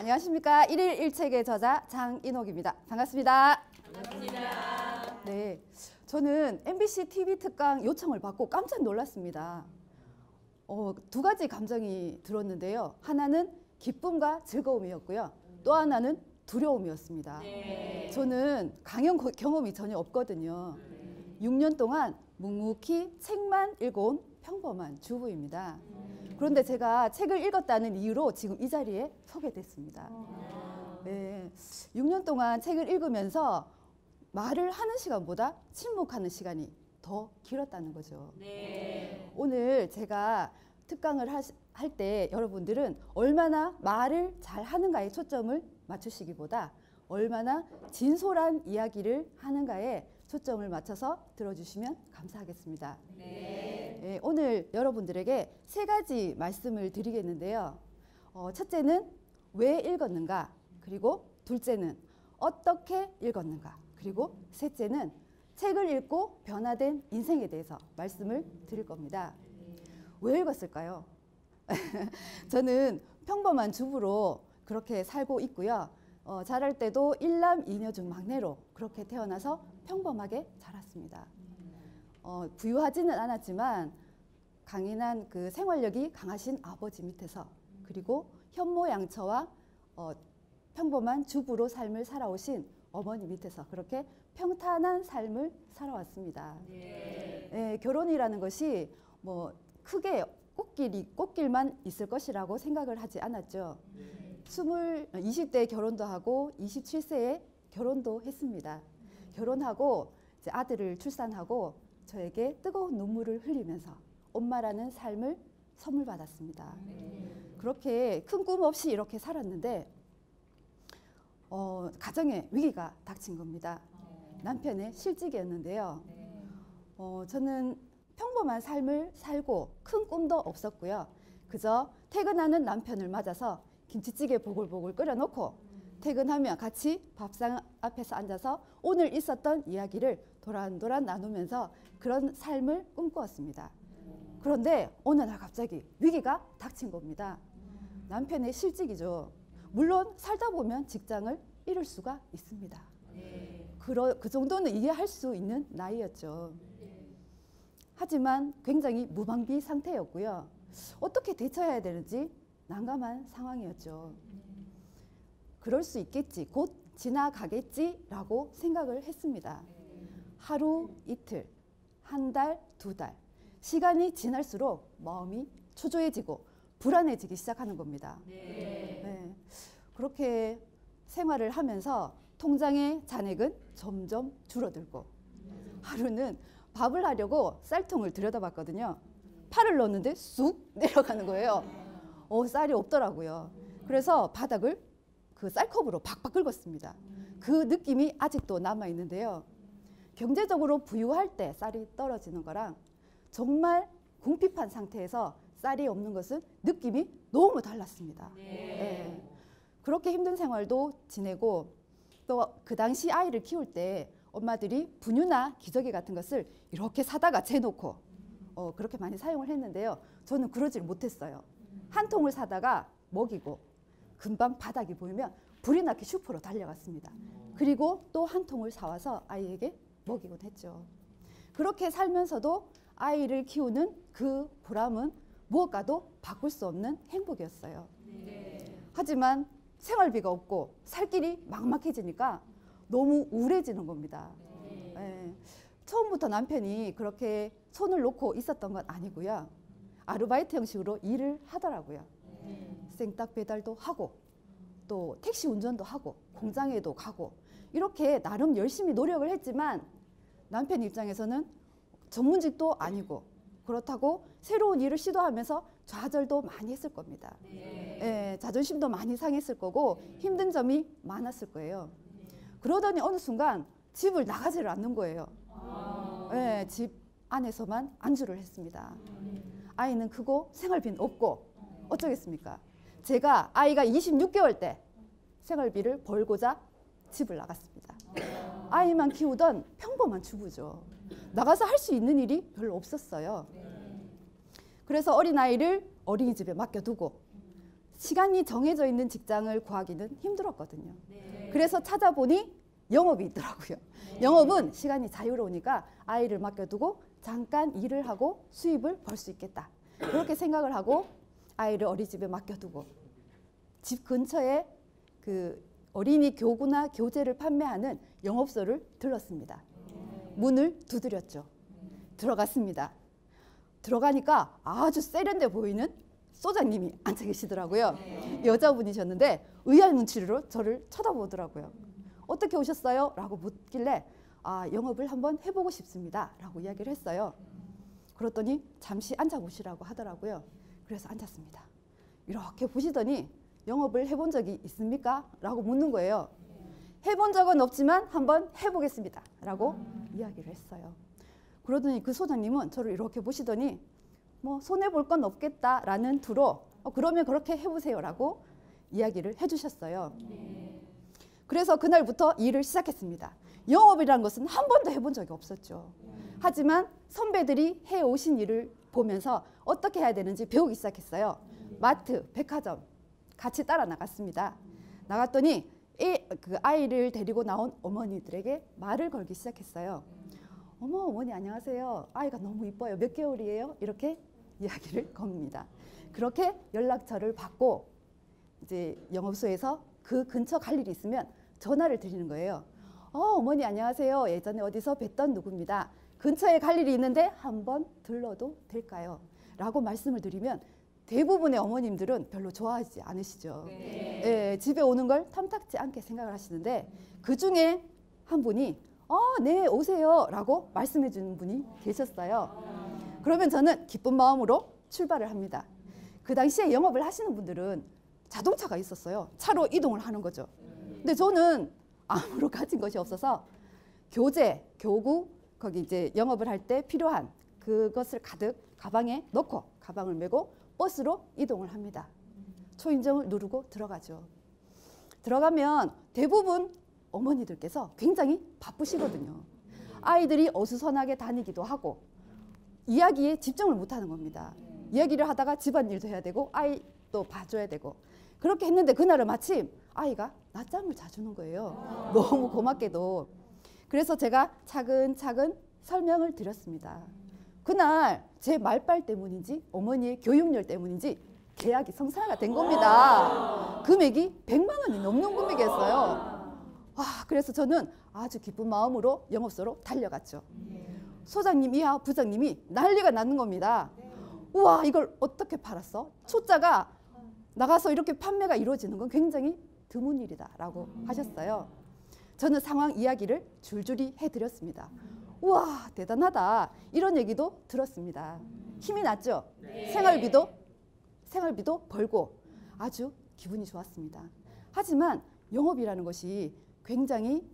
안녕하십니까. 1일 1책의 저자 장인옥입니다. 반갑습니다. 반갑습니다. 네, 저는 MBC TV 특강 요청을 받고 깜짝 놀랐습니다. 두 가지 감정이 들었는데요. 하나는 기쁨과 즐거움이었고요. 또 하나는 두려움이었습니다. 네. 저는 강연 경험이 전혀 없거든요. 6년 동안 묵묵히 책만 읽어온 평범한 주부입니다. 그런데 제가 책을 읽었다는 이유로 지금 이 자리에 서게 됐습니다. 네, 6년 동안 책을 읽으면서 말을 하는 시간보다 침묵하는 시간이 더 길었다는 거죠. 네. 오늘 제가 특강을 할 때 여러분들은 얼마나 말을 잘 하는가에 초점을 맞추시기보다 얼마나 진솔한 이야기를 하는가에 초점을 맞춰서 들어주시면 감사하겠습니다. 네. 네, 오늘 여러분들에게 세 가지 말씀을 드리겠는데요. 첫째는 왜 읽었는가, 그리고 둘째는 어떻게 읽었는가, 그리고 셋째는 책을 읽고 변화된 인생에 대해서 말씀을 드릴 겁니다. 왜 읽었을까요? 저는 평범한 주부로 그렇게 살고 있고요. 자랄 때도 일남 이녀 중 막내로 그렇게 태어나서 평범하게 자랐습니다. 부유하지는 않았지만 강인한 그 생활력이 강하신 아버지 밑에서, 그리고 현모양처와 평범한 주부로 삶을 살아오신 어머니 밑에서 그렇게 평탄한 삶을 살아왔습니다. 네. 네, 결혼이라는 것이 뭐 크게 꽃길만 있을 것이라고 생각을 하지 않았죠. 20대 결혼도 하고 27세에 결혼도 했습니다. 결혼하고 이제 아들을 출산하고 저에게 뜨거운 눈물을 흘리면서 엄마라는 삶을 선물 받았습니다. 그렇게 큰 꿈 없이 이렇게 살았는데 가정에 위기가 닥친 겁니다. 남편의 실직이었는데요. 저는 평범한 삶을 살고 큰 꿈도 없었고요. 그저 퇴근하는 남편을 맞아서 김치찌개 보글보글 끓여놓고 퇴근하면 같이 밥상 앞에서 앉아서 오늘 있었던 이야기를 도란도란 나누면서 그런 삶을 꿈꾸었습니다. 그런데 어느 날 갑자기 위기가 닥친 겁니다. 남편의 실직이죠. 물론 살다 보면 직장을 잃을 수가 있습니다. 그 정도는 이해할 수 있는 나이였죠. 하지만 굉장히 무방비 상태였고요. 어떻게 대처해야 되는지 난감한 상황이었죠. 그럴 수 있겠지, 곧 지나가겠지라고 생각을 했습니다. 하루, 이틀, 한 달, 두 달, 시간이 지날수록 마음이 초조해지고 불안해지기 시작하는 겁니다. 네. 그렇게 생활을 하면서 통장의 잔액은 점점 줄어들고, 하루는 밥을 하려고 쌀통을 들여다봤거든요. 팔을 넣었는데 쑥 내려가는 거예요. 쌀이 없더라고요. 그래서 바닥을 그 쌀컵으로 박박 긁었습니다. 그 느낌이 아직도 남아있는데요. 경제적으로 부유할 때 쌀이 떨어지는 거랑 정말 궁핍한 상태에서 쌀이 없는 것은 느낌이 너무 달랐습니다. 네. 그렇게 힘든 생활도 지내고, 또 그 당시 아이를 키울 때 엄마들이 분유나 기저귀 같은 것을 이렇게 사다가 재놓고 그렇게 많이 사용을 했는데요. 저는 그러질 못했어요. 한 통을 사다가 먹이고 금방 바닥이 보이면 불이 나게 슈퍼로 달려갔습니다. 그리고 또 한 통을 사와서 아이에게 먹이곤 했죠. 그렇게 살면서도 아이를 키우는 그 보람은 무엇과도 바꿀 수 없는 행복이었어요. 하지만 생활비가 없고 살 길이 막막해지니까 너무 우울해지는 겁니다. 네. 처음부터 남편이 그렇게 손을 놓고 있었던 건 아니고요. 아르바이트 형식으로 일을 하더라고요. 생닭 배달도 하고 또 택시 운전도 하고 공장에도 가고 이렇게 나름 열심히 노력을 했지만 남편 입장에서는 전문직도 아니고 그렇다고 새로운 일을 시도하면서 좌절도 많이 했을 겁니다. 네, 자존심도 많이 상했을 거고 힘든 점이 많았을 거예요. 그러더니 어느 순간 집을 나가지를 않는 거예요. 네, 집 안에서만 안주를 했습니다. 아이는 크고 생활비는 없고 어쩌겠습니까? 제가 아이가 26개월 때 생활비를 벌고자 집을 나갔습니다. 아이만 키우던 평범한 주부죠. 나가서 할 수 있는 일이 별로 없었어요. 그래서 어린아이를 어린이집에 맡겨두고 시간이 정해져 있는 직장을 구하기는 힘들었거든요. 그래서 찾아보니 영업이 있더라고요. 영업은 시간이 자유로우니까 아이를 맡겨두고 잠깐 일을 하고 수입을 벌 수 있겠다. 그렇게 생각을 하고 아이를 어린이집에 맡겨두고 집 근처에 그 어린이 교구나 교재를 판매하는 영업소를 들렀습니다. 문을 두드렸죠. 들어갔습니다. 들어가니까 아주 세련돼 보이는 소장님이 앉아 계시더라고요. 여자분이셨는데 의아한 눈치로 저를 쳐다보더라고요. 어떻게 오셨어요? 라고 묻길래 영업을 한번 해보고 싶습니다. 라고 이야기를 했어요. 그랬더니 잠시 앉아보시라고 하더라고요. 그래서 앉았습니다. 이렇게 보시더니 영업을 해본 적이 있습니까? 라고 묻는 거예요. 해본 적은 없지만 한번 해보겠습니다. 라고 이야기를 했어요. 그러더니 그 소장님은 저를 이렇게 보시더니 뭐 손해볼 건 없겠다라는 투로 그러면 그렇게 해보세요. 라고 이야기를 해주셨어요. 그래서 그날부터 일을 시작했습니다. 영업이라는 것은 한 번도 해본 적이 없었죠. 하지만 선배들이 해오신 일을 보면서 어떻게 해야 되는지 배우기 시작했어요. 마트, 백화점 같이 따라 나갔습니다. 나갔더니 그 아이를 데리고 나온 어머니들에게 말을 걸기 시작했어요. 어머니 안녕하세요. 아이가 너무 이뻐요. 몇 개월이에요? 이렇게 이야기를 겁니다. 그렇게 연락처를 받고 이제 영업소에서 그 근처 갈 일이 있으면 전화를 드리는 거예요. 어머니 안녕하세요. 예전에 어디서 뵀던 누구입니다. 근처에 갈 일이 있는데 한번 들러도 될까요? 라고 말씀을 드리면 대부분의 어머님들은 별로 좋아하지 않으시죠. 예, 집에 오는 걸 탐탁지 않게 생각을 하시는데 그중에 한 분이 네 오세요 라고 말씀해 주는 분이 계셨어요. 그러면 저는 기쁜 마음으로 출발을 합니다. 그 당시에 영업을 하시는 분들은 자동차가 있었어요. 차로 이동을 하는 거죠. 근데 저는 아무런 가진 것이 없어서 교재, 교구 거기 이제 영업을 할 때 필요한 그것을 가득 가방에 넣고 가방을 메고 버스로 이동을 합니다. 초인종을 누르고 들어가죠. 들어가면 대부분 어머니들께서 굉장히 바쁘시거든요. 아이들이 어수선하게 다니기도 하고 이야기에 집중을 못하는 겁니다. 이야기를 하다가 집안일도 해야 되고 아이도 봐줘야 되고 그렇게 했는데 그날은 마침 아이가 낮잠을 자주는 거예요. 너무 고맙게도. 그래서 제가 차근차근 설명을 드렸습니다. 그날 제 말빨 때문인지 어머니의 교육열 때문인지 계약이 성사가 된 겁니다. 금액이 100만 원이 넘는 금액이었어요. 그래서 저는 아주 기쁜 마음으로 영업소로 달려갔죠. 소장님 이하 부장님이 난리가 나는 겁니다. 우와 이걸 어떻게 팔았어? 초짜가 나가서 이렇게 판매가 이루어지는 건 굉장히 드문 일이다 라고 하셨어요. 저는 상황 이야기를 줄줄이 해드렸습니다. 우와 대단하다 이런 얘기도 들었습니다. 힘이 났죠? 생활비도 벌고 아주 기분이 좋았습니다. 하지만 영업이라는 것이 굉장히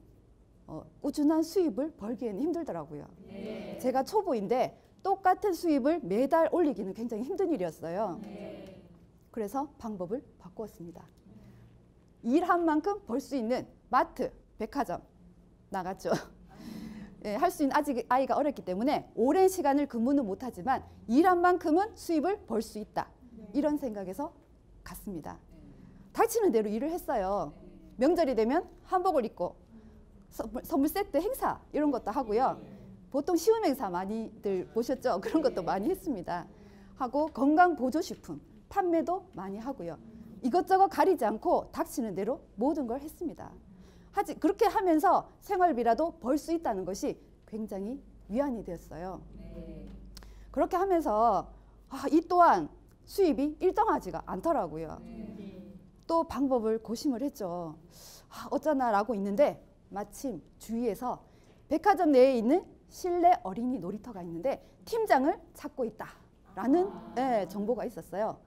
꾸준한 수입을 벌기에는 힘들더라고요. 제가 초보인데 똑같은 수입을 매달 올리기는 굉장히 힘든 일이었어요. 그래서 방법을 바꾸었습니다. 일한 만큼 벌 수 있는 마트, 백화점 나갔죠. 할 수 있는 아직 아이가 어렸기 때문에 오랜 시간을 근무는 못하지만 일한 만큼은 수입을 벌 수 있다. 이런 생각에서 갔습니다. 닥치는 대로 일을 했어요. 명절이 되면 한복을 입고 선물 세트 행사 이런 것도 하고요. 보통 시음 행사 많이들 보셨죠? 그런 것도 많이 했습니다. 하고 건강보조식품 판매도 많이 하고요. 이것저것 가리지 않고 닥치는 대로 모든 걸 했습니다. 그렇게 하면서 생활비라도 벌 수 있다는 것이 굉장히 위안이 되었어요. 그렇게 하면서 이 또한 수입이 일정하지가 않더라고요. 또 방법을 고심을 했죠. 어쩌나라고 있는데 마침 주위에서 백화점 내에 있는 실내 어린이 놀이터가 있는데 팀장을 찾고 있다라는 정보가 있었어요.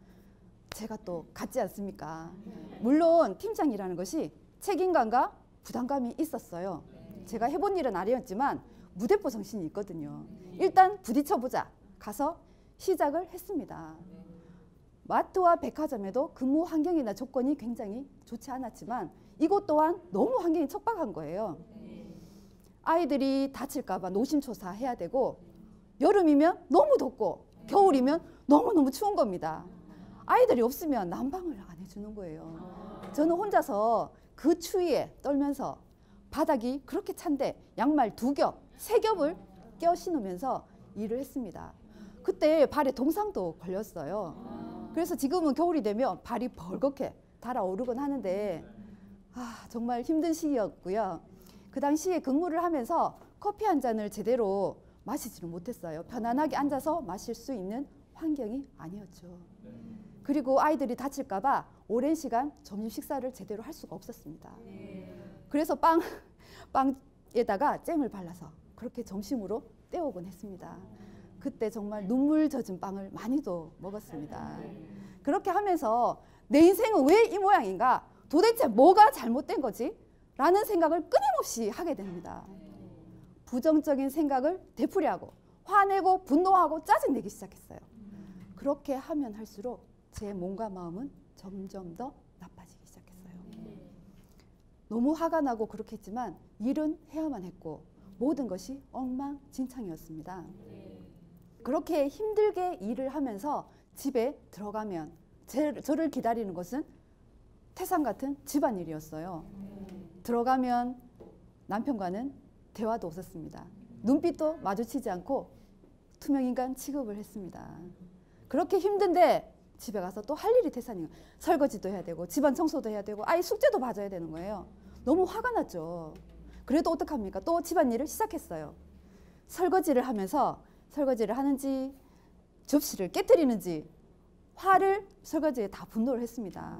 제가 또 갔지 않습니까? 물론 팀장이라는 것이 책임감과 부담감이 있었어요. 제가 해본 일은 아니었지만 무대포 정신이 있거든요. 일단 부딪혀보자. 가서 시작을 했습니다. 마트와 백화점에도 근무 환경이나 조건이 굉장히 좋지 않았지만 이곳 또한 너무 환경이 척박한 거예요. 아이들이 다칠까 봐 노심초사 해야 되고 여름이면 너무 덥고 겨울이면 너무너무 추운 겁니다. 아이들이 없으면 난방을 안 해주는 거예요. 저는 혼자서 그 추위에 떨면서 바닥이 그렇게 찬데 양말 2겹, 3겹을 껴 신으면서 일을 했습니다. 그때 발에 동상도 걸렸어요. 그래서 지금은 겨울이 되면 발이 벌겋게 달아오르곤 하는데 정말 힘든 시기였고요. 그 당시에 근무를 하면서 커피 한 잔을 제대로 마시지를 못했어요. 편안하게 앉아서 마실 수 있는 환경이 아니었죠. 그리고 아이들이 다칠까 봐 오랜 시간 점심 식사를 제대로 할 수가 없었습니다. 그래서 빵에다가 잼을 발라서 그렇게 점심으로 때우곤 했습니다. 그때 정말 눈물 젖은 빵을 많이도 먹었습니다. 그렇게 하면서 내 인생은 왜 이 모양인가? 도대체 뭐가 잘못된 거지? 라는 생각을 끊임없이 하게 됩니다. 부정적인 생각을 되풀이하고 화내고 분노하고 짜증내기 시작했어요. 그렇게 하면 할수록 제 몸과 마음은 점점 더 나빠지기 시작했어요. 너무 화가 나고 그렇게 했지만 일은 해야만 했고 모든 것이 엉망진창이었습니다. 그렇게 힘들게 일을 하면서 집에 들어가면 저를 기다리는 것은 태산 같은 집안일이었어요. 들어가면 남편과는 대화도 없었습니다. 눈빛도 마주치지 않고 투명인간 취급을 했습니다. 그렇게 힘든데 집에 가서 또 할 일이 태산이에요. 설거지도 해야 되고 집안 청소도 해야 되고 아이 숙제도 봐줘야 되는 거예요. 너무 화가 났죠. 그래도 어떡합니까? 또 집안일을 시작했어요. 설거지를 하면서 설거지를 하는지 접시를 깨트리는지 화를 설거지에 다 분노를 했습니다.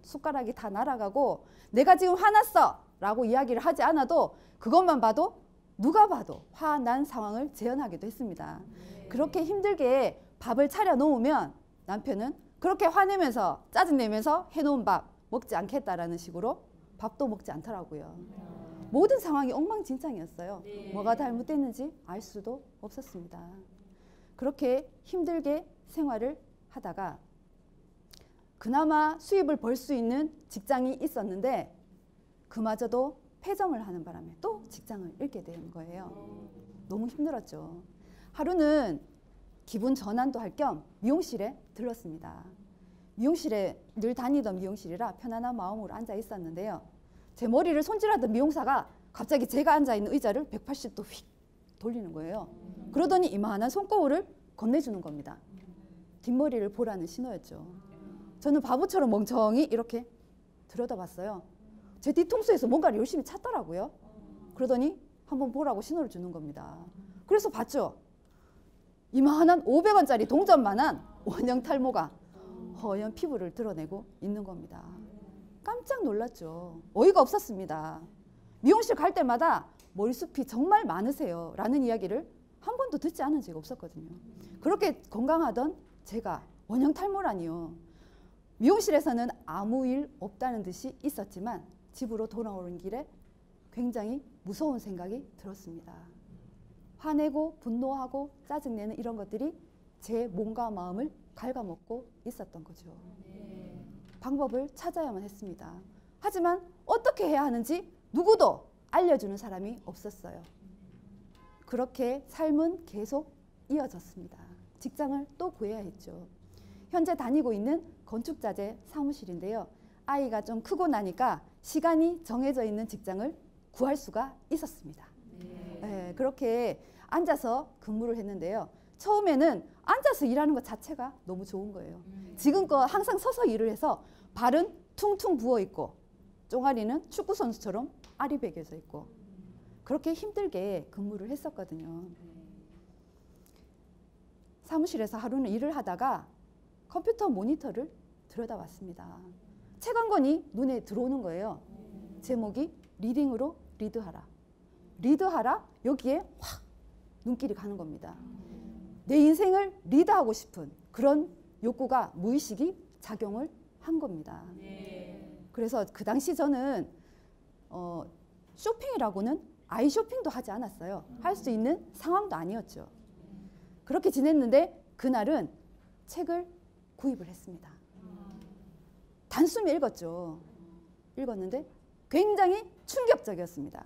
숟가락이 다 날아가고 내가 지금 화났어 라고 이야기를 하지 않아도 그것만 봐도 누가 봐도 화난 상황을 재현하기도 했습니다. 그렇게 힘들게 밥을 차려 놓으면 남편은 그렇게 화내면서 짜증내면서 해놓은 밥 먹지 않겠다라는 식으로 밥도 먹지 않더라고요. 모든 상황이 엉망진창이었어요. 뭐가 잘못됐는지 알 수도 없었습니다. 그렇게 힘들게 생활을 하다가 그나마 수입을 벌 수 있는 직장이 있었는데 그마저도 폐점을 하는 바람에 또 직장을 잃게 된 거예요. 너무 힘들었죠. 하루는 기분 전환도 할 겸 미용실에 들렀습니다. 미용실에 늘 다니던 미용실이라 편안한 마음으로 앉아 있었는데요. 제 머리를 손질하던 미용사가 갑자기 제가 앉아있는 의자를 180도 휙 돌리는 거예요. 그러더니 이만한 손거울을 건네주는 겁니다. 뒷머리를 보라는 신호였죠. 저는 바보처럼 멍청히 이렇게 들여다봤어요. 제 뒤통수에서 뭔가를 열심히 찾더라고요. 그러더니 한번 보라고 신호를 주는 겁니다. 그래서 봤죠. 이만한 500원짜리 동전만한 원형 탈모가 허연 피부를 드러내고 있는 겁니다. 깜짝 놀랐죠. 어이가 없었습니다. 미용실 갈 때마다 머리숱이 정말 많으세요 라는 이야기를 한 번도 듣지 않은 적이 없었거든요. 그렇게 건강하던 제가 원형 탈모라니요. 미용실에서는 아무 일 없다는 듯이 있었지만 집으로 돌아오는 길에 굉장히 무서운 생각이 들었습니다. 화내고 분노하고 짜증내는 이런 것들이 제 몸과 마음을 갉아먹고 있었던 거죠. 방법을 찾아야만 했습니다. 하지만 어떻게 해야 하는지 누구도 알려주는 사람이 없었어요. 그렇게 삶은 계속 이어졌습니다. 직장을 또 구해야 했죠. 현재 다니고 있는 건축자재 사무실인데요. 아이가 좀 크고 나니까 시간이 정해져 있는 직장을 구할 수가 있었습니다. 네, 그렇게 앉아서 근무를 했는데요. 처음에는 앉아서 일하는 것 자체가 너무 좋은 거예요. 지금껏 항상 서서 일을 해서 발은 퉁퉁 부어있고 종아리는 축구선수처럼 아리백여져 있고 그렇게 힘들게 근무를 했었거든요. 사무실에서 하루는 일을 하다가 컴퓨터 모니터를 들여다봤습니다. 책 한 권이 눈에 들어오는 거예요. 제목이 리딩으로 리드하라. 리드하라? 여기에 확 눈길이 가는 겁니다. 내 인생을 리드하고 싶은 그런 욕구가 무의식이 작용을 한 겁니다. 그래서 그 당시 저는 쇼핑이라고는 아이 쇼핑도 하지 않았어요. 할 수 있는 상황도 아니었죠. 그렇게 지냈는데 그날은 책을 구입을 했습니다. 단숨에 읽었죠. 읽었는데 굉장히 충격적이었습니다.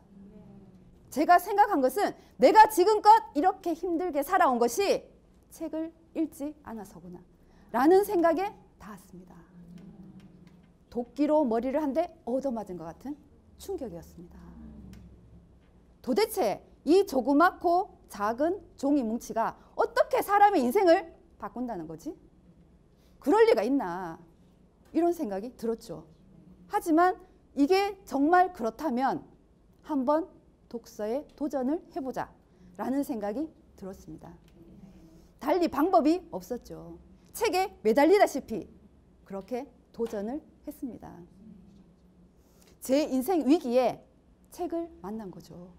제가 생각한 것은 내가 지금껏 이렇게 힘들게 살아온 것이 책을 읽지 않아서구나 라는 생각에 닿았습니다. 도끼로 머리를 한 대 얻어맞은 것 같은 충격이었습니다. 도대체 이 조그맣고 작은 종이 뭉치가 어떻게 사람의 인생을 바꾼다는 거지? 그럴 리가 있나? 이런 생각이 들었죠. 하지만 이게 정말 그렇다면 한번 독서에 도전을 해보자 라는 생각이 들었습니다. 달리 방법이 없었죠. 책에 매달리다시피 그렇게 도전을 했습니다. 제 인생 위기에 책을 만난 거죠.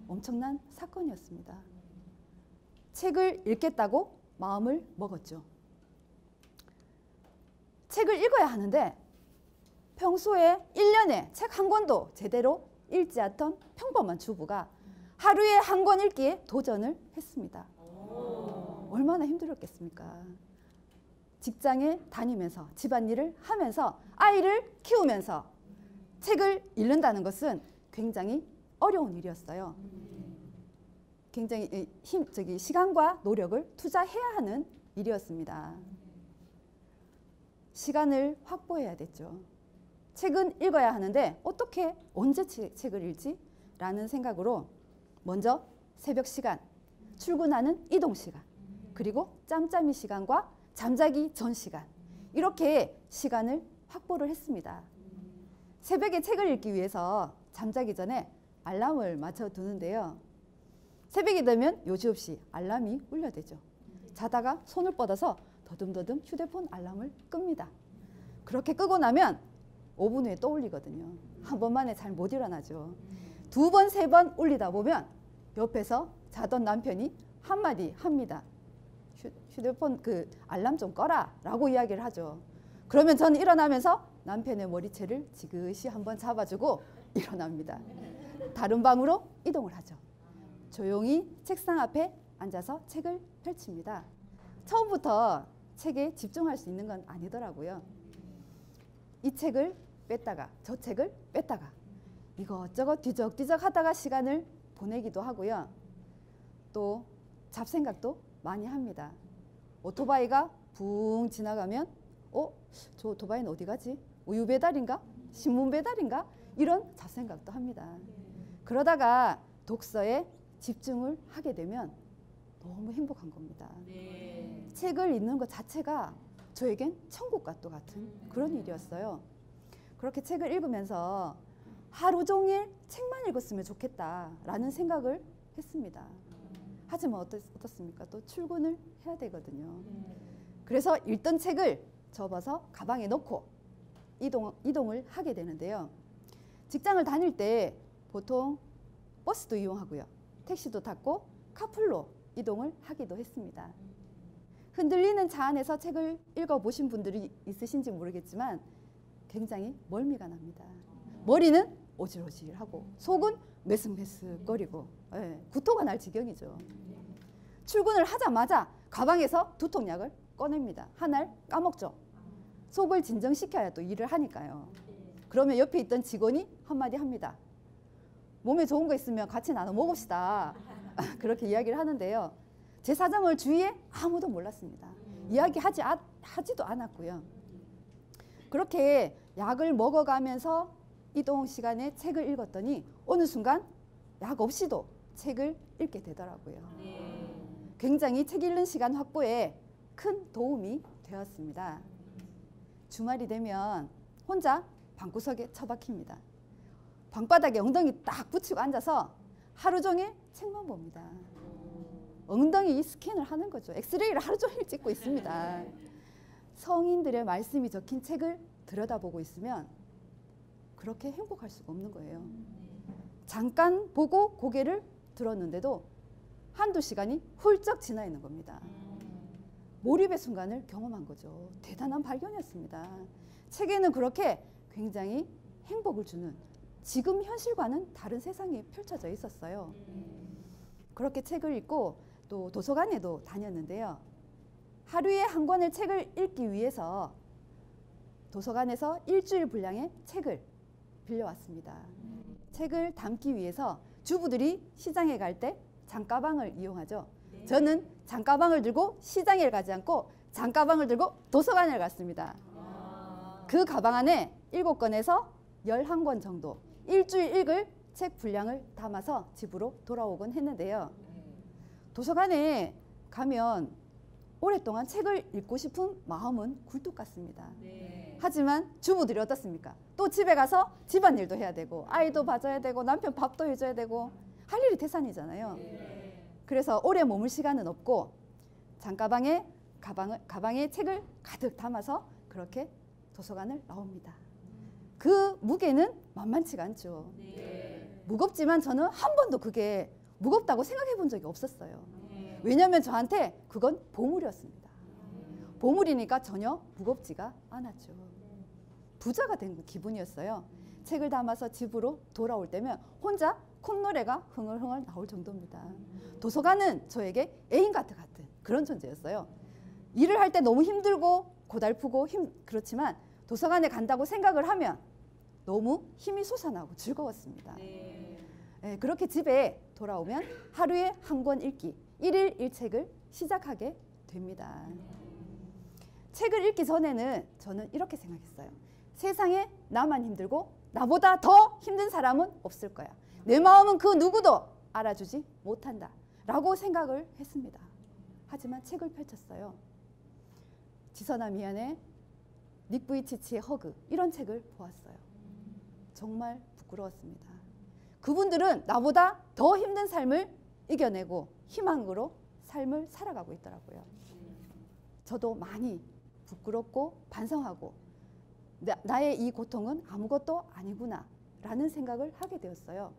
엄청난 사건이었습니다. 책을 읽겠다고 마음을 먹었죠. 책을 읽어야 하는데 평소에 1년에 책 한 권도 제대로 읽지 않던 평범한 주부가 하루에 한 권 읽기에 도전을 했습니다. 얼마나 힘들었겠습니까? 직장에 다니면서 집안일을 하면서 아이를 키우면서 책을 읽는다는 것은 굉장히 어려운 일이었어요. 굉장히 시간과 노력을 투자해야 하는 일이었습니다. 시간을 확보해야 됐죠. 책은 읽어야 하는데 어떻게 언제 책을 읽지? 라는 생각으로 먼저 새벽 시간, 출근하는 이동 시간, 그리고 짬짬이 시간과 잠자기 전 시간, 이렇게 시간을 확보를 했습니다. 새벽에 책을 읽기 위해서 잠자기 전에 알람을 맞춰 두는데요. 새벽이 되면 요지없이 알람이 울려대죠. 자다가 손을 뻗어서 더듬더듬 휴대폰 알람을 끕니다. 그렇게 끄고 나면 5분 후에 또 울리거든요. 한 번만에 잘 못 일어나죠. 2번, 3번 울리다 보면 옆에서 자던 남편이 한마디 합니다. 휴대폰 그 알람 좀 꺼라 라고 이야기를 하죠. 그러면 저는 일어나면서 남편의 머리채를 지그시 한번 잡아주고 일어납니다. 다른 방으로 이동을 하죠. 조용히 책상 앞에 앉아서 책을 펼칩니다. 처음부터 책에 집중할 수 있는 건 아니더라고요. 이 책을 뺐다가 저 책을 뺐다가 이것저것 뒤적뒤적 하다가 시간을 보내기도 하고요. 또 잡생각도 많이 합니다. 오토바이가 붕 지나가면 저 오토바이는 어디 가지? 우유 배달인가? 신문 배달인가? 이런 잡생각도 합니다. 그러다가 독서에 집중을 하게 되면 너무 행복한 겁니다. 책을 읽는 것 자체가 저에겐 천국과 또 같은 그런 일이었어요. 그렇게 책을 읽으면서 하루 종일 책만 읽었으면 좋겠다라는 생각을 했습니다. 하지만 어떻습니까? 또 출근을 해야 되거든요. 그래서 읽던 책을 접어서 가방에 넣고 이동을 하게 되는데요. 직장을 다닐 때 보통 버스도 이용하고요. 택시도 탔고 카풀로 이동을 하기도 했습니다. 흔들리는 차 안에서 책을 읽어보신 분들이 있으신지 모르겠지만 굉장히 멀미가 납니다. 머리는 오질오질하고 속은 메스메스거리고 구토가 날 지경이죠. 출근을 하자마자 가방에서 두통약을 꺼냅니다. 하나를 까먹죠. 속을 진정시켜야 또 일을 하니까요. 그러면 옆에 있던 직원이 한마디 합니다. 몸에 좋은 거 있으면 같이 나눠 먹읍시다. 그렇게 이야기를 하는데요. 제 사정을 주위에 아무도 몰랐습니다. 이야기하지도 않았고요. 그렇게 약을 먹어가면서 이동 시간에 책을 읽었더니 어느 순간 약 없이도 책을 읽게 되더라고요. 굉장히 책 읽는 시간 확보에 큰 도움이 되었습니다. 주말이 되면 혼자 방구석에 처박힙니다. 방바닥에 엉덩이 딱 붙이고 앉아서 하루 종일 책만 봅니다. 엉덩이 스캔을 하는 거죠. 엑스레이를 하루 종일 찍고 있습니다. 성인들의 말씀이 적힌 책을 들여다보고 있으면 그렇게 행복할 수가 없는 거예요. 잠깐 보고 고개를 들었는데도 한두 시간이 훌쩍 지나 있는 겁니다. 몰입의 순간을 경험한 거죠. 대단한 발견이었습니다. 책에는 그렇게 굉장히 행복을 주는 지금 현실과는 다른 세상이 펼쳐져 있었어요. 그렇게 책을 읽고 또 도서관에도 다녔는데요. 하루에 한 권의 책을 읽기 위해서 도서관에서 일주일 분량의 책을 빌려왔습니다. 책을 담기 위해서 주부들이 시장에 갈 때 장가방을 이용하죠. 저는 장가방을 들고 시장에 가지 않고 장가방을 들고 도서관에 갔습니다. 그 가방 안에 7권에서 11권 정도 일주일 읽을 책 분량을 담아서 집으로 돌아오곤 했는데요. 도서관에 가면 오랫동안 책을 읽고 싶은 마음은 굴뚝 같습니다. 하지만 주부들이 어떻습니까? 또 집에 가서 집안일도 해야 되고 아이도 봐줘야 되고 남편 밥도 해줘야 되고 할 일이 태산이잖아요. 그래서 오래 머물 시간은 없고 가방에 책을 가득 담아서 그렇게 도서관을 나옵니다. 그 무게는 만만치가 않죠. 무겁지만 저는 한 번도 그게 무겁다고 생각해 본 적이 없었어요. 왜냐하면 저한테 그건 보물이었습니다. 보물이니까 전혀 무겁지가 않았죠. 부자가 된 기분이었어요. 책을 담아서 집으로 돌아올 때면 혼자 콧노래가 흥얼흥얼 나올 정도입니다. 도서관은 저에게 애인과도 같은 그런 존재였어요. 일을 할 때 너무 힘들고 고달프고 그렇지만 도서관에 간다고 생각을 하면 너무 힘이 솟아나고 즐거웠습니다. 그렇게 집에 돌아오면 하루에 한 권 읽기, 1일 1책을 시작하게 됩니다. 책을 읽기 전에는 저는 이렇게 생각했어요. 세상에 나만 힘들고 나보다 더 힘든 사람은 없을 거야. 내 마음은 그 누구도 알아주지 못한다 라고 생각을 했습니다. 하지만 책을 펼쳤어요. 지선아 미안해, 닉 부이치치의 허그 이런 책을 보았어요. 정말 부끄러웠습니다. 그분들은 나보다 더 힘든 삶을 이겨내고 희망으로 삶을 살아가고 있더라고요. 저도 많이 부끄럽고 반성하고 나의 이 고통은 아무것도 아니구나 라는 생각을 하게 되었어요.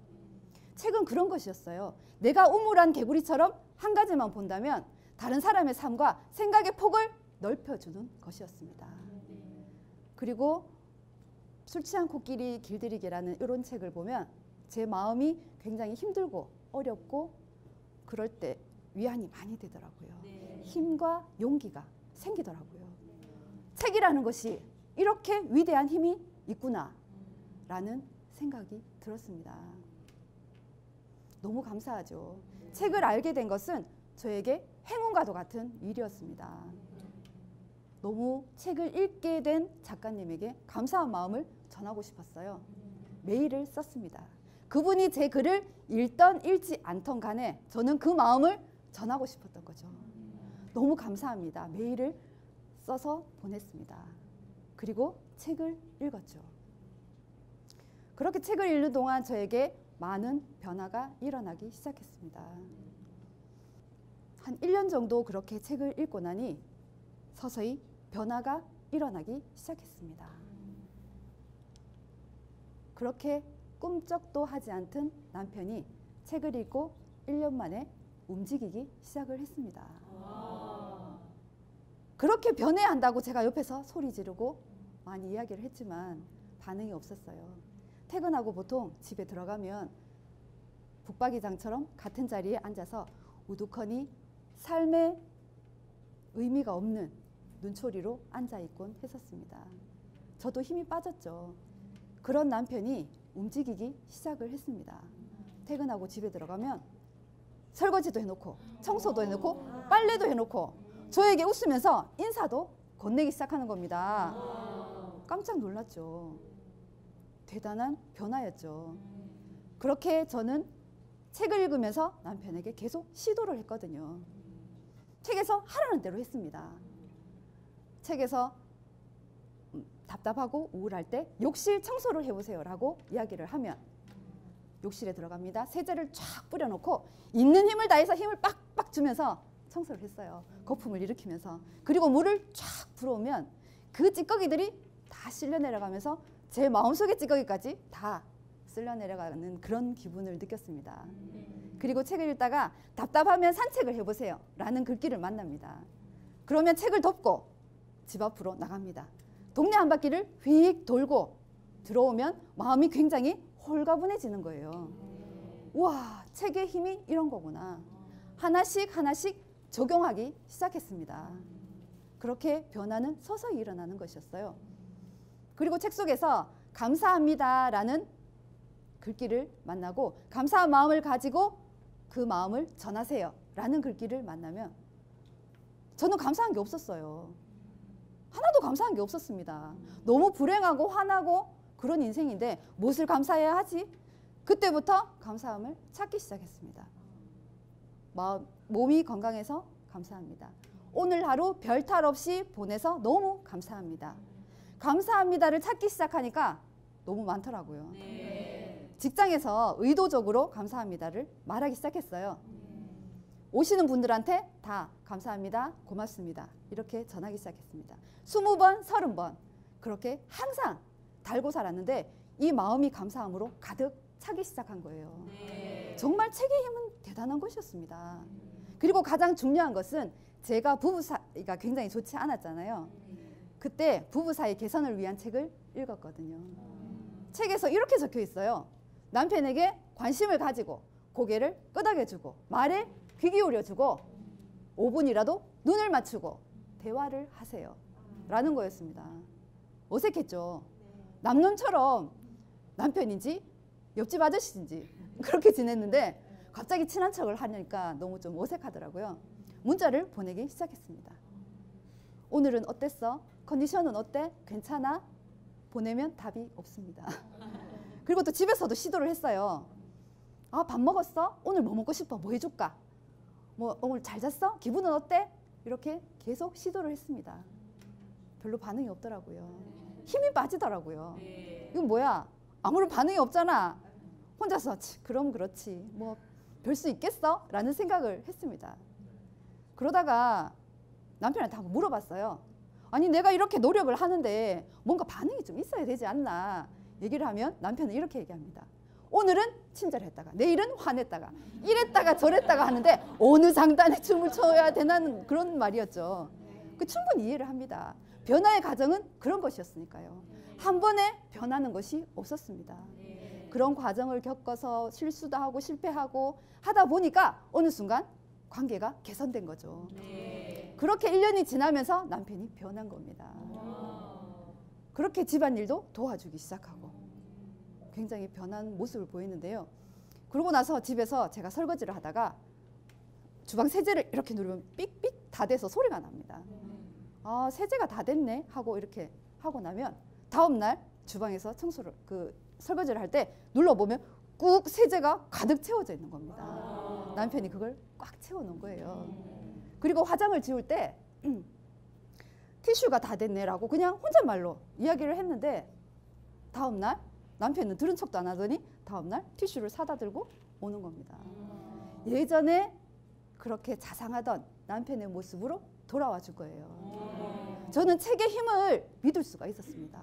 책은 그런 것이었어요. 내가 우물한 개구리처럼 한 가지만 본다면 다른 사람의 삶과 생각의 폭을 넓혀주는 것이었습니다. 그리고 술 취한 코끼리 길들이기라는 이런 책을 보면 제 마음이 굉장히 힘들고 어렵고 그럴 때 위안이 많이 되더라고요. 힘과 용기가 생기더라고요. 책이라는 것이 이렇게 위대한 힘이 있구나 라는 생각이 들었습니다. 너무 감사하죠. 책을 알게 된 것은 저에게 행운과도 같은 일이었습니다. 너무 책을 읽게 된 작가님에게 감사한 마음을 전하고 싶었어요. 메일을 썼습니다. 그분이 제 글을 읽던 읽지 않던 간에 저는 그 마음을 전하고 싶었던 거죠. 너무 감사합니다. 메일을 써서 보냈습니다. 그리고 책을 읽었죠. 그렇게 책을 읽는 동안 저에게 많은 변화가 일어나기 시작했습니다. 한 1년 정도 그렇게 책을 읽고 나니 서서히 변화가 일어나기 시작했습니다. 그렇게 꿈쩍도 하지 않던 남편이 책을 읽고 1년 만에 움직이기 시작을 했습니다. 그렇게 변해야 한다고 제가 옆에서 소리 지르고 많이 이야기를 했지만 반응이 없었어요. 퇴근하고 보통 집에 들어가면 북박이장처럼 같은 자리에 앉아서 우두커니 삶의 의미가 없는 눈초리로 앉아있곤 했었습니다. 저도 힘이 빠졌죠. 그런 남편이 움직이기 시작을 했습니다. 퇴근하고 집에 들어가면 설거지도 해놓고 청소도 해놓고 빨래도 해놓고 저에게 웃으면서 인사도 건네기 시작하는 겁니다. 깜짝 놀랐죠. 대단한 변화였죠. 그렇게 저는 책을 읽으면서 남편에게 계속 시도를 했거든요. 책에서 하라는 대로 했습니다. 책에서 답답하고 우울할 때 욕실 청소를 해보세요 라고 이야기를 하면 욕실에 들어갑니다. 세제를 쫙 뿌려놓고 있는 힘을 다해서 힘을 빡빡 주면서 청소를 했어요. 거품을 일으키면서. 그리고 물을 쫙 불어오면 그 찌꺼기들이 다 쓸려 내려가면서 제 마음속의 찌꺼기까지 다 쓸려 내려가는 그런 기분을 느꼈습니다. 그리고 책을 읽다가 답답하면 산책을 해보세요 라는 글귀를 만납니다. 그러면 책을 덮고 집 앞으로 나갑니다. 동네 한 바퀴를 휙 돌고 들어오면 마음이 굉장히 홀가분해지는 거예요. 우와, 책의 힘이 이런 거구나. 하나씩 하나씩 적용하기 시작했습니다. 그렇게 변화는 서서히 일어나는 것이었어요. 그리고 책 속에서 감사합니다 라는 글귀를 만나고 감사한 마음을 가지고 그 마음을 전하세요 라는 글귀를 만나면 저는 감사한 게 없었어요. 하나도 감사한 게 없었습니다. 너무 불행하고 화나고 그런 인생인데 무엇을 감사해야 하지? 그때부터 감사함을 찾기 시작했습니다. 몸이 건강해서 감사합니다. 오늘 하루 별탈 없이 보내서 너무 감사합니다. 감사합니다를 찾기 시작하니까 너무 많더라고요. 직장에서 의도적으로 감사합니다를 말하기 시작했어요. 오시는 분들한테 다 감사합니다, 고맙습니다 이렇게 전하기 시작했습니다. 20번, 30번 그렇게 항상 달고 살았는데 이 마음이 감사함으로 가득 차기 시작한 거예요. 정말 책의 힘은 대단한 것이었습니다. 그리고 가장 중요한 것은 제가 부부 사이가 굉장히 좋지 않았잖아요. 그때 부부 사이 개선을 위한 책을 읽었거든요. 책에서 이렇게 적혀 있어요. 남편에게 관심을 가지고 고개를 끄덕여주고 말에 귀 기울여주고 5분이라도 눈을 맞추고 대화를 하세요 라는 거였습니다. 어색했죠. 남놈처럼 남편인지 옆집 아저씨인지 그렇게 지냈는데 갑자기 친한 척을 하니까 너무 좀 어색하더라고요. 문자를 보내기 시작했습니다. 오늘은 어땠어? 컨디션은 어때? 괜찮아? 보내면 답이 없습니다. 그리고 또 집에서도 시도를 했어요. 아, 밥 먹었어? 오늘 뭐 먹고 싶어? 뭐 해줄까? 뭐 오늘 잘 잤어? 기분은 어때? 이렇게 계속 시도를 했습니다. 별로 반응이 없더라고요. 힘이 빠지더라고요. 이건 뭐야? 아무런 반응이 없잖아. 혼자서 그럼 그렇지. 뭐 별 수 있겠어? 라는 생각을 했습니다. 그러다가 남편한테 한번 물어봤어요. 아니 내가 이렇게 노력을 하는데 뭔가 반응이 좀 있어야 되지 않나 얘기를 하면 남편은 이렇게 얘기합니다. 오늘은 친절했다가 내일은 화냈다가 이랬다가 저랬다가 하는데 어느 장단에 춤을 춰야 되는 그런 말이었죠. 충분히 이해를 합니다. 변화의 과정은 그런 것이었으니까요. 한 번에 변하는 것이 없었습니다. 그런 과정을 겪어서 실수도 하고 실패하고 하다 보니까 어느 순간 관계가 개선된 거죠. 그렇게 1년이 지나면서 남편이 변한 겁니다. 그렇게 집안일도 도와주기 시작하고 굉장히 변한 모습을 보이는데요. 그러고 나서 집에서 제가 설거지를 하다가 주방 세제를 이렇게 누르면 삑삑 다 돼서 소리가 납니다. 아, 세제가 다 됐네 하고 이렇게 하고 나면 다음날 주방에서 청소를 설거지를 할 때 눌러보면 꾹 세제가 가득 채워져 있는 겁니다. 남편이 그걸 꽉 채워놓은 거예요. 그리고 화장을 지울 때 티슈가 다 됐네라고 그냥 혼잣말로 이야기를 했는데 다음날 남편은 들은 척도 안 하더니 다음날 티슈를 사다 들고 오는 겁니다. 예전에 그렇게 자상하던 남편의 모습으로 돌아와 줄 거예요. 저는 책의 힘을 믿을 수가 있었습니다.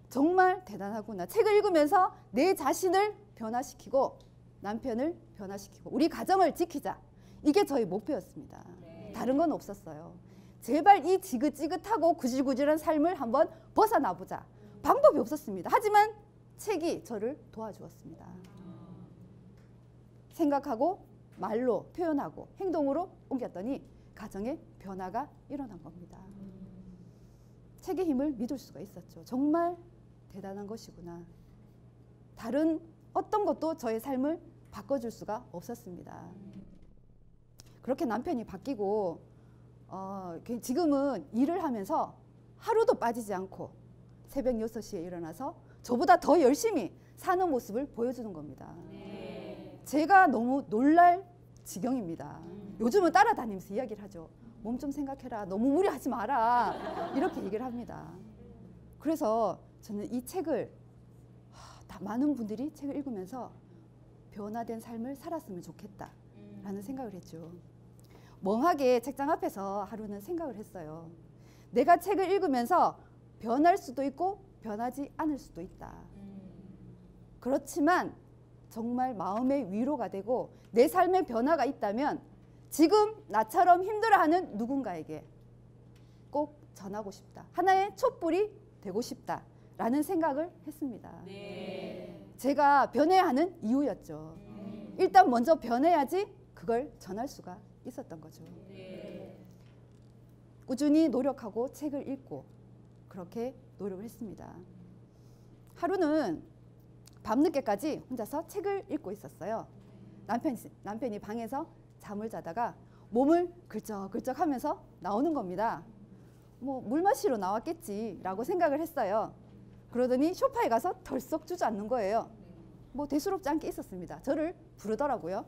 정말 대단하구나. 책을 읽으면서 내 자신을 변화시키고 남편을 변화시키고 우리 가정을 지키자. 이게 저희 목표였습니다. 다른 건 없었어요. 제발 이 지긋지긋하고 구질구질한 삶을 한번 벗어나보자. 방법이 없었습니다. 하지만 책이 저를 도와주었습니다. 생각하고 말로 표현하고 행동으로 옮겼더니 가정에 변화가 일어난 겁니다. 책의 힘을 믿을 수가 있었죠. 정말 대단한 것이구나. 다른 어떤 것도 저의 삶을 바꿔줄 수가 없었습니다. 그렇게 남편이 바뀌고 지금은 일을 하면서 하루도 빠지지 않고 새벽 6시에 일어나서 저보다 더 열심히 사는 모습을 보여주는 겁니다. 제가 너무 놀랄 지경입니다. 요즘은 따라다니면서 이야기를 하죠. 몸 좀 생각해라. 너무 무리하지 마라. 이렇게 얘기를 합니다. 그래서 저는 이 책을 많은 분들이 책을 읽으면서 변화된 삶을 살았으면 좋겠다라는 생각을 했죠. 멍하게 책장 앞에서 하루는 생각을 했어요. 내가 책을 읽으면서 변할 수도 있고 변하지 않을 수도 있다. 그렇지만 정말 마음의 위로가 되고 내 삶의 변화가 있다면 지금 나처럼 힘들어하는 누군가에게 꼭 전하고 싶다. 하나의 촛불이 되고 싶다라는 생각을 했습니다. 제가 변해야 하는 이유였죠. 일단 먼저 변해야지 그걸 전할 수가 있었던 거죠. 꾸준히 노력하고 책을 읽고 그렇게 노력을 했습니다. 하루는 밤늦게까지 혼자서 책을 읽고 있었어요. 남편이 방에서 잠을 자다가 몸을 글쩍글쩍 하면서 나오는 겁니다. 뭐 물 마시러 나왔겠지라고 생각을 했어요. 그러더니 소파에 가서 덜썩 주저앉는 거예요. 뭐 대수롭지 않게 있었습니다. 저를 부르더라고요.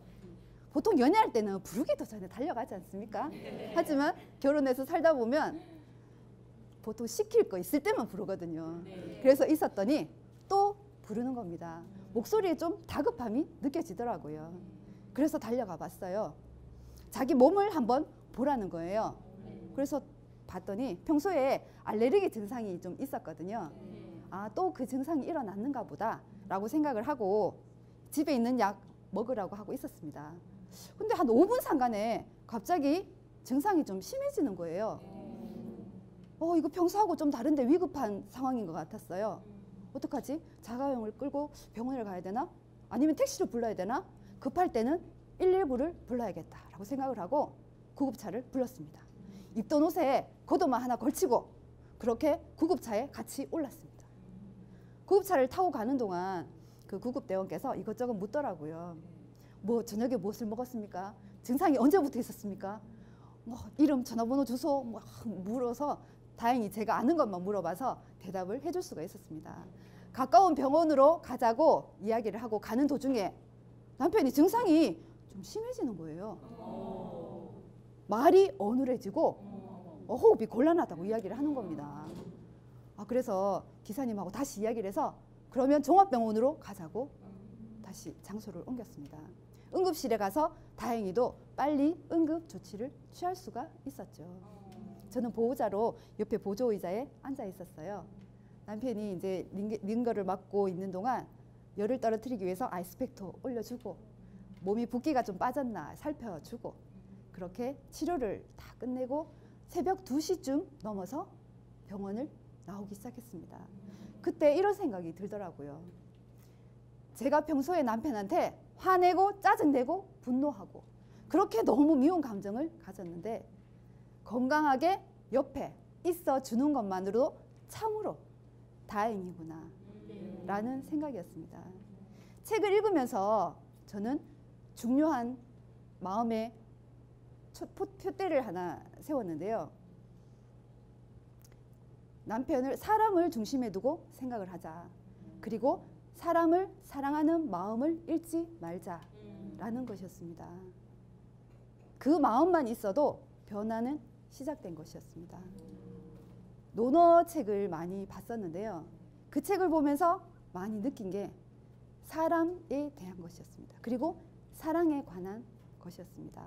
보통 연애할 때는 부르기도 전에 달려가지 않습니까? 하지만 결혼해서 살다 보면 보통 시킬 거 있을 때만 부르거든요. 그래서 있었더니 또 부르는 겁니다. 목소리에 좀 다급함이 느껴지더라고요. 그래서 달려가 봤어요. 자기 몸을 한번 보라는 거예요. 그래서 봤더니 평소에 알레르기 증상이 좀 있었거든요. 아, 또 그 증상이 일어났는가 보다 라고 생각을 하고 집에 있는 약 먹으라고 하고 있었습니다. 근데 한 5분 상간에 갑자기 증상이 좀 심해지는 거예요. 이거 평소하고 좀 다른데 위급한 상황인 것 같았어요. 어떡하지? 자가용을 끌고 병원을 가야 되나? 아니면 택시를 불러야 되나? 급할 때는 119를 불러야겠다라고 생각을 하고 구급차를 불렀습니다. 입던 옷에 겉옷만 하나 걸치고 그렇게 구급차에 같이 올랐습니다. 구급차를 타고 가는 동안 그 구급대원께서 이것저것 묻더라고요. 뭐 저녁에 무엇을 먹었습니까? 증상이 언제부터 있었습니까? 뭐 이름, 전화번호, 주소 뭐 물어서 다행히 제가 아는 것만 물어봐서 대답을 해줄 수가 있었습니다. 가까운 병원으로 가자고 이야기를 하고 가는 도중에 남편이 증상이 좀 심해지는 거예요. 말이 어눌해지고 호흡이 곤란하다고 이야기를 하는 겁니다. 그래서 기사님하고 다시 이야기를 해서 그러면 종합병원으로 가자고 다시 장소를 옮겼습니다. 응급실에 가서 다행히도 빨리 응급 조치를 취할 수가 있었죠. 저는 보호자로 옆에 보조의자에 앉아 있었어요. 남편이 이제 링거를 맞고 있는 동안 열을 떨어뜨리기 위해서 아이스팩도 올려주고 몸이 붓기가 좀 빠졌나 살펴주고 그렇게 치료를 다 끝내고 새벽 2시쯤 넘어서 병원을 나오기 시작했습니다. 그때 이런 생각이 들더라고요. 제가 평소에 남편한테 화내고 짜증내고 분노하고 그렇게 너무 미운 감정을 가졌는데 건강하게 옆에 있어 주는 것만으로도 참으로 다행이구나 라는 생각이었습니다. 책을 읽으면서 저는 중요한 마음의 표대를 하나 세웠는데요. 남편을 사람을 중심에 두고 생각을 하자. 그리고 사람을 사랑하는 마음을 잃지 말자라는 것이었습니다. 그 마음만 있어도 변화는 시작된 것이었습니다. 논어 책을 많이 봤었는데요. 그 책을 보면서 많이 느낀 게 사람에 대한 것이었습니다. 그리고 사랑에 관한 것이었습니다.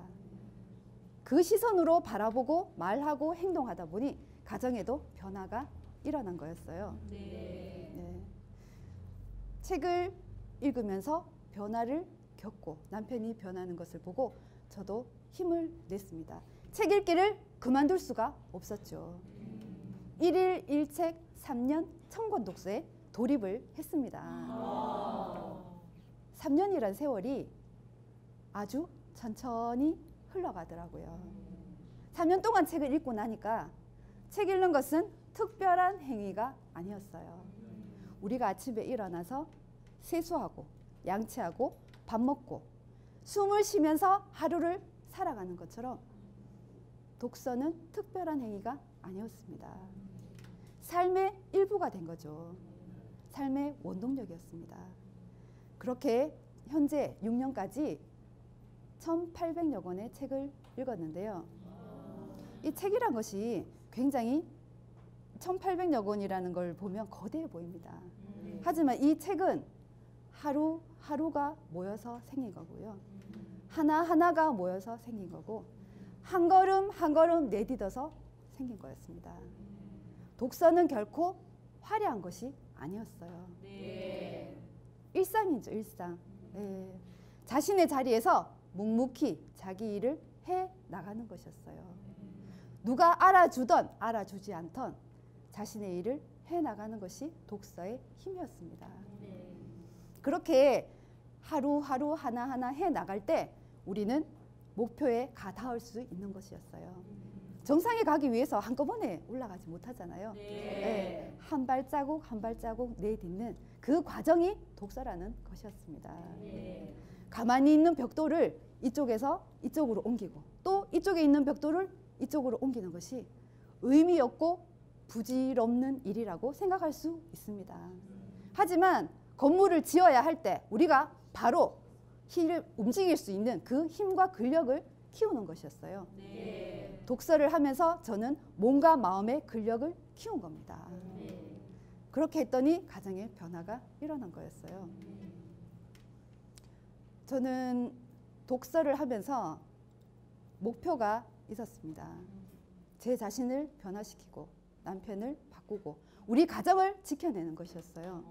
그 시선으로 바라보고 말하고 행동하다 보니 가정에도 변화가 일어난 거였어요. 네. 책을 읽으면서 변화를 겪고 남편이 변하는 것을 보고 저도 힘을 냈습니다. 책 읽기를 그만둘 수가 없었죠. 1일 1책 3년 1000권 독서에 돌입을 했습니다. 3년이란 세월이 아주 천천히 흘러가더라고요. 3년 동안 책을 읽고 나니까 책 읽는 것은 특별한 행위가 아니었어요. 우리가 아침에 일어나서 세수하고 양치하고 밥 먹고 숨을 쉬면서 하루를 살아가는 것처럼 독서는 특별한 행위가 아니었습니다. 삶의 일부가 된 거죠. 삶의 원동력이었습니다. 그렇게 현재 6년까지 1800여 권의 책을 읽었는데요. 이 책이란 것이 굉장히 1800여 권이라는 걸 보면 거대해 보입니다. 하지만 이 책은 하루하루가 모여서 생긴 거고요. 하나하나가 모여서 생긴 거고 한 걸음 한 걸음 내딛어서 생긴 거였습니다. 독서는 결코 화려한 것이 아니었어요. 일상이죠, 일상. 자신의 자리에서 묵묵히 자기 일을 해 나가는 것이었어요. 누가 알아주던 알아주지 않던 자신의 일을 해 나가는 것이 독서의 힘이었습니다. 그렇게 하루하루 하나하나 해 나갈 때 우리는 목표에 가닿을 수 있는 것이었어요. 정상에 가기 위해서 한꺼번에 올라가지 못하잖아요. 한 발자국 한 발자국 내딛는 그 과정이 독서라는 것이었습니다. 가만히 있는 벽돌을 이쪽에서 이쪽으로 옮기고 또 이쪽에 있는 벽돌을 이쪽으로 옮기는 것이 의미 없고 부질없는 일이라고 생각할 수 있습니다. 하지만 건물을 지어야 할 때 우리가 바로 움직일 수 있는 그 힘과 근력을 키우는 것이었어요. 네. 독서를 하면서 저는 몸과 마음의 근력을 키운 겁니다. 그렇게 했더니 가정의 변화가 일어난 거였어요. 저는 독서를 하면서 목표가 있었습니다. 제 자신을 변화시키고 남편을 바꾸고 우리 가정을 지켜내는 것이었어요.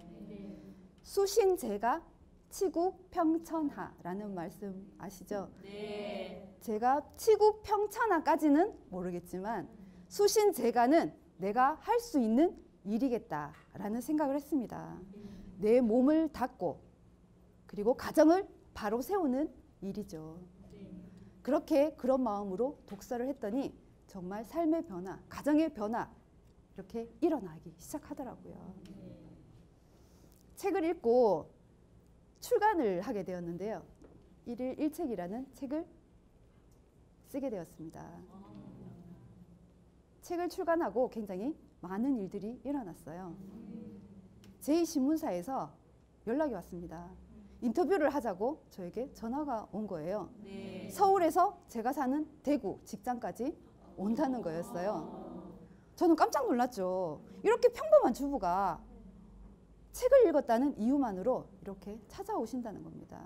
수신제가 치국평천하라는 말씀 아시죠? 네. 제가 치국평천하까지는 모르겠지만 수신제가는 내가 할 수 있는 일이겠다라는 생각을 했습니다. 내 몸을 닦고 그리고 가정을 바로 세우는 일이죠. 그렇게 그런 마음으로 독서를 했더니 정말 삶의 변화, 가정의 변화 이렇게 일어나기 시작하더라고요. 책을 읽고 출간을 하게 되었는데요. 1일 1책이라는 책을 쓰게 되었습니다. 책을 출간하고 굉장히 많은 일들이 일어났어요. 제2신문사에서 연락이 왔습니다. 인터뷰를 하자고 저에게 전화가 온 거예요. 네. 서울에서 제가 사는 대구 직장까지 온다는 거였어요. 저는 깜짝 놀랐죠. 이렇게 평범한 주부가 책을 읽었다는 이유만으로 이렇게 찾아오신다는 겁니다.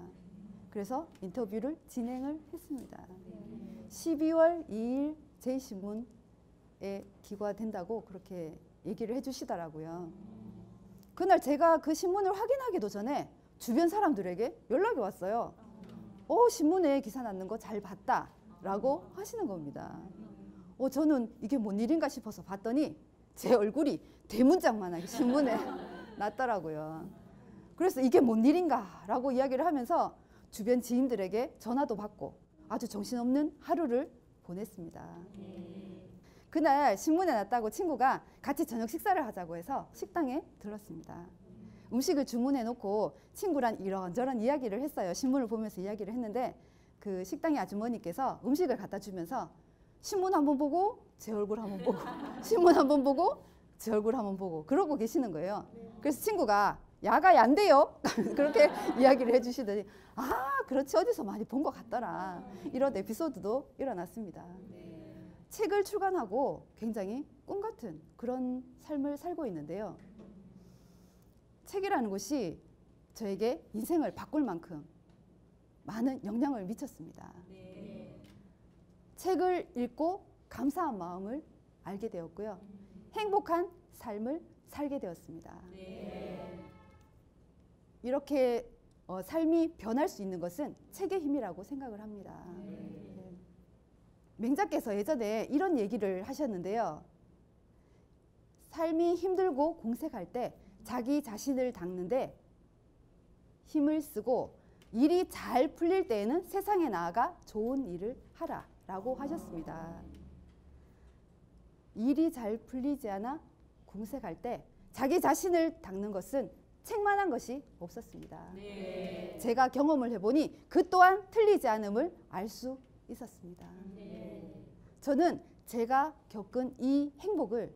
그래서 인터뷰를 진행을 했습니다. 12월 2일 제2신문에 기고된다고 그렇게 얘기를 해주시더라고요. 그날 제가 그 신문을 확인하기도 전에 주변 사람들에게 연락이 왔어요. 신문에 기사 났는 거 잘 봤다 라고 하시는 겁니다. 저는 이게 뭔 일인가 싶어서 봤더니 제 얼굴이 대문짝만하게 신문에 났더라고요. 그래서 이게 뭔 일인가 라고 이야기를 하면서 주변 지인들에게 전화도 받고 아주 정신없는 하루를 보냈습니다. 그날 신문에 났다고 친구가 같이 저녁 식사를 하자고 해서 식당에 들렀습니다. 음식을 주문해 놓고 친구랑 이런저런 이야기를 했어요. 신문을 보면서 이야기를 했는데 그 식당의 아주머니께서 음식을 갖다 주면서 신문 한번 보고 제 얼굴 한번 보고 신문 한번 보고 제 얼굴 한번 보고 그러고 계시는 거예요. 그래서 친구가 야가 얀데요? 그렇게 이야기를 해주시더니 그렇지 어디서 많이 본 것 같더라. 이런 에피소드도 일어났습니다. 책을 출간하고 굉장히 꿈 같은 그런 삶을 살고 있는데요. 책이라는 것이 저에게 인생을 바꿀 만큼 많은 영향을 미쳤습니다. 책을 읽고 감사한 마음을 알게 되었고요. 행복한 삶을 살게 되었습니다. 이렇게 삶이 변할 수 있는 것은 책의 힘이라고 생각을 합니다. 맹자께서 예전에 이런 얘기를 하셨는데요. 삶이 힘들고 공색할 때 자기 자신을 닦는데 힘을 쓰고 일이 잘 풀릴 때에는 세상에 나아가 좋은 일을 하라 라고 하셨습니다. 일이 잘 풀리지 않아 공색할 때 자기 자신을 닦는 것은 책만한 것이 없었습니다. 제가 경험을 해보니 그 또한 틀리지 않음을 알 수 있었습니다. 저는 제가 겪은 이 행복을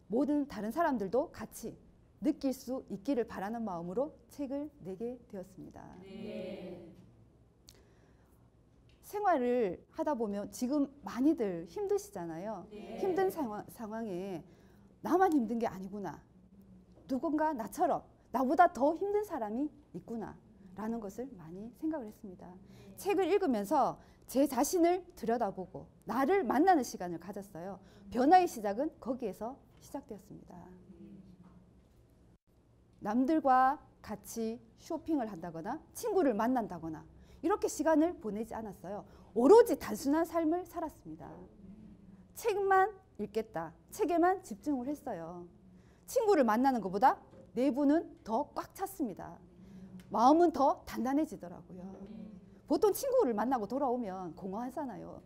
모든 다른 사람들도 같이 느낄 수 있기를 바라는 마음으로 책을 내게 되었습니다. 생활을 하다 보면 지금 많이들 힘드시잖아요. 힘든 상황에 나만 힘든 게 아니구나. 누군가 나처럼 나보다 더 힘든 사람이 있구나 라는 것을 많이 생각을 했습니다. 책을 읽으면서 제 자신을 들여다보고 나를 만나는 시간을 가졌어요. 변화의 시작은 거기에서 시작되었습니다. 남들과 같이 쇼핑을 한다거나 친구를 만난다거나 이렇게 시간을 보내지 않았어요. 오로지 단순한 삶을 살았습니다. 책만 읽겠다. 책에만 집중을 했어요. 친구를 만나는 것보다 내부는 더 꽉 찼습니다. 마음은 더 단단해지더라고요. 보통 친구를 만나고 돌아오면 공허하잖아요.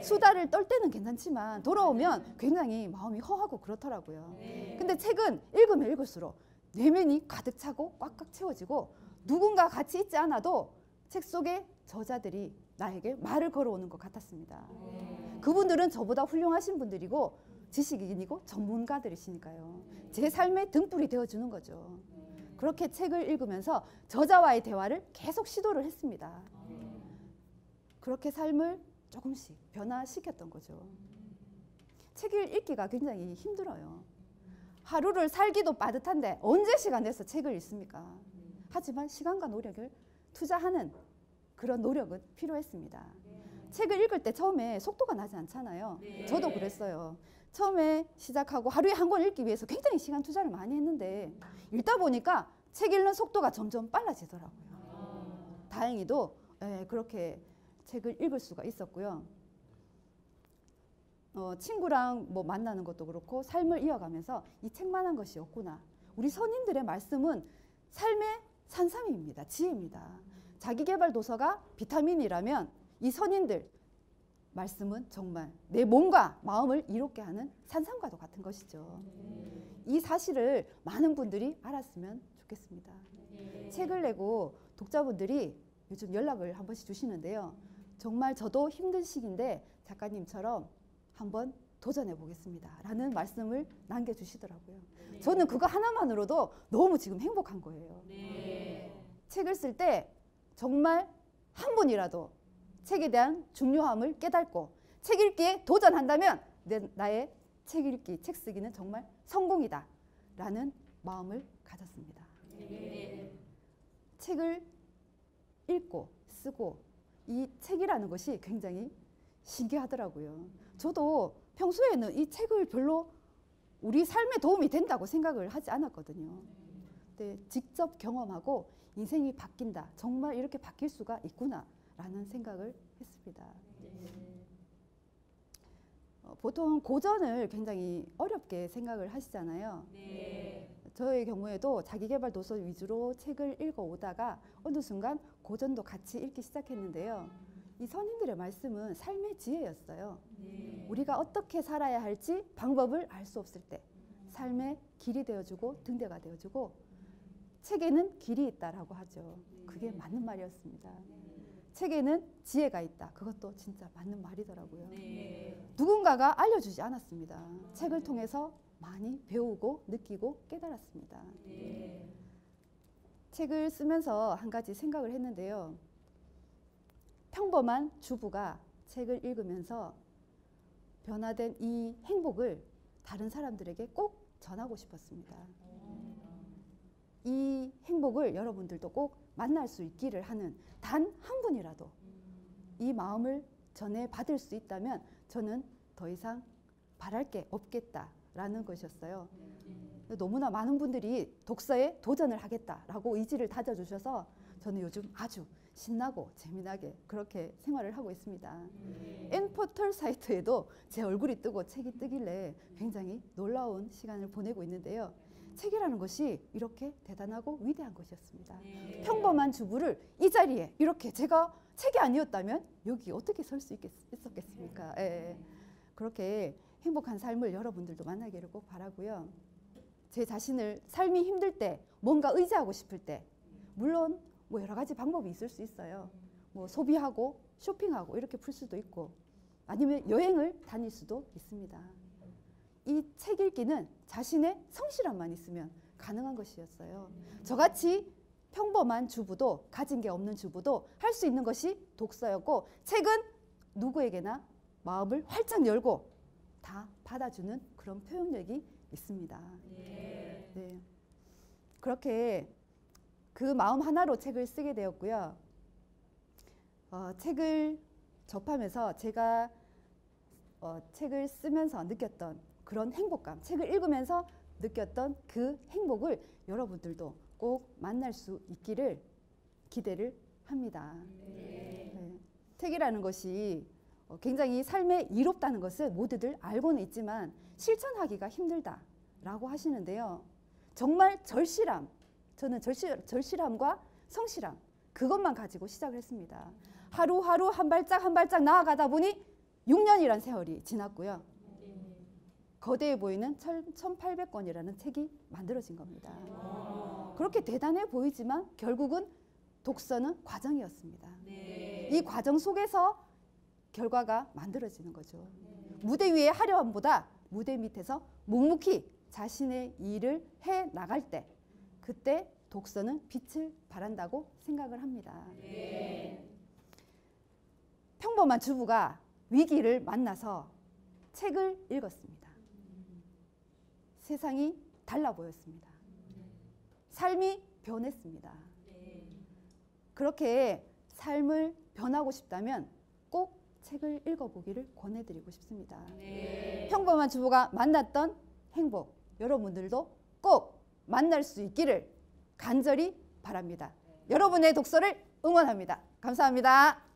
수다를 떨 때는 괜찮지만 돌아오면 굉장히 마음이 허하고 그렇더라고요. 근데 책은 읽으면 읽을수록 내면이 가득 차고 꽉꽉 채워지고 누군가 같이 있지 않아도 책 속의 저자들이 나에게 말을 걸어오는 것 같았습니다. 그분들은 저보다 훌륭하신 분들이고 지식인이고 전문가들이시니까요. 제 삶의 등불이 되어주는 거죠. 그렇게 책을 읽으면서 저자와의 대화를 계속 시도를 했습니다. 그렇게 삶을 조금씩 변화시켰던 거죠. 책을 읽기가 굉장히 힘들어요. 하루를 살기도 빠듯한데 언제 시간 내서 책을 읽습니까? 하지만 시간과 노력을 투자하는 그런 노력은 필요했습니다. 책을 읽을 때 처음에 속도가 나지 않잖아요. 저도 그랬어요. 처음에 시작하고 하루에 한 권 읽기 위해서 굉장히 시간 투자를 많이 했는데 읽다 보니까 책 읽는 속도가 점점 빨라지더라고요. 다행히도 그렇게 책을 읽을 수가 있었고요. 친구랑 뭐 만나는 것도 그렇고 삶을 이어가면서 이 책만한 것이 없구나. 우리 선인들의 말씀은 삶의 산삼입니다. 지혜입니다. 자기계발 도서가 비타민이라면 이 선인들 말씀은 정말 내 몸과 마음을 이롭게 하는 산삼과도 같은 것이죠. 이 사실을 많은 분들이 알았으면 좋겠습니다. 책을 내고 독자분들이 요즘 연락을 한 번씩 주시는데요. 정말 저도 힘든 시기인데 작가님처럼 한번 도전해 보겠습니다 라는 말씀을 남겨주시더라고요. 저는 그거 하나만으로도 너무 지금 행복한 거예요. 책을 쓸 때 정말 한 분이라도 책에 대한 중요함을 깨닫고 책 읽기에 도전한다면 나의 책 읽기, 책 쓰기는 정말 성공이다 라는 마음을 가졌습니다. 책을 읽고 쓰고 이 책이라는 것이 굉장히 신기하더라고요. 저도 평소에는 이 책을 별로 우리 삶에 도움이 된다고 생각을 하지 않았거든요. 근데 직접 경험하고 인생이 바뀐다. 정말 이렇게 바뀔 수가 있구나 라는 생각을 했습니다. 보통 고전을 굉장히 어렵게 생각을 하시잖아요. 저의 경우에도 자기계발 도서 위주로 책을 읽어오다가 어느 순간 고전도 같이 읽기 시작했는데요. 이 선인들의 말씀은 삶의 지혜였어요. 우리가 어떻게 살아야 할지 방법을 알 수 없을 때 삶의 길이 되어주고 등대가 되어주고 책에는 길이 있다라고 하죠. 그게 맞는 말이었습니다. 책에는 지혜가 있다. 그것도 진짜 맞는 말이더라고요. 누군가가 알려주지 않았습니다. 책을 통해서 많이 배우고 느끼고 깨달았습니다. 책을 쓰면서 한 가지 생각을 했는데요. 평범한 주부가 책을 읽으면서 변화된 이 행복을 다른 사람들에게 꼭 전하고 싶었습니다. 이 행복을 여러분들도 꼭 만날 수 있기를 하는 단 한 분이라도 이 마음을 전해받을 수 있다면 저는 더 이상 바랄 게 없겠다라는 것이었어요. 너무나 많은 분들이 독서에 도전을 하겠다라고 의지를 다져주셔서 저는 요즘 아주 신나고 재미나게 그렇게 생활을 하고 있습니다. N포털 사이트에도 제 얼굴이 뜨고 책이 뜨길래 굉장히 놀라운 시간을 보내고 있는데요. 책이라는 것이 이렇게 대단하고 위대한 것이었습니다. 평범한 주부를 이 자리에 이렇게 제가 책이 아니었다면 여기 어떻게 설 수 있었겠습니까? 그렇게 행복한 삶을 여러분들도 만나기를 꼭 바라고요. 제 자신을 삶이 힘들 때 뭔가 의지하고 싶을 때 물론 뭐 여러 가지 방법이 있을 수 있어요. 뭐 소비하고 쇼핑하고 이렇게 풀 수도 있고 아니면 여행을 다닐 수도 있습니다. 이 책 읽기는 자신의 성실함만 있으면 가능한 것이었어요. 저같이 평범한 주부도 가진 게 없는 주부도 할 수 있는 것이 독서였고 책은 누구에게나 마음을 활짝 열고 다 받아주는 그런 표현력이 있습니다. 네. 그렇게 그 마음 하나로 책을 쓰게 되었고요. 책을 접하면서 제가 책을 쓰면서 느꼈던 그런 행복감, 책을 읽으면서 느꼈던 그 행복을 여러분들도 꼭 만날 수 있기를 기대를 합니다. 네. 책이라는 것이 굉장히 삶에 이롭다는 것을 모두들 알고는 있지만 실천하기가 힘들다라고 하시는데요. 정말 절실함, 저는 절실함과 성실함 그것만 가지고 시작을 했습니다. 하루하루 한 발짝 한 발짝 나아가다 보니 6년이란 세월이 지났고요. 거대해 보이는 1800권이라는 책이 만들어진 겁니다. 그렇게 대단해 보이지만 결국은 독서는 과정이었습니다. 이 과정 속에서 결과가 만들어지는 거죠. 무대 위의 화려함보다 무대 밑에서 묵묵히 자신의 일을 해 나갈 때 그때 독서는 빛을 발한다고 생각을 합니다. 평범한 주부가 위기를 만나서 책을 읽었습니다. 세상이 달라 보였습니다. 삶이 변했습니다. 그렇게 삶을 변하고 싶다면 꼭 책을 읽어보기를 권해드리고 싶습니다. 평범한 주부가 만났던 행복, 여러분들도 꼭 만날 수 있기를 간절히 바랍니다. 여러분의 독서를 응원합니다. 감사합니다.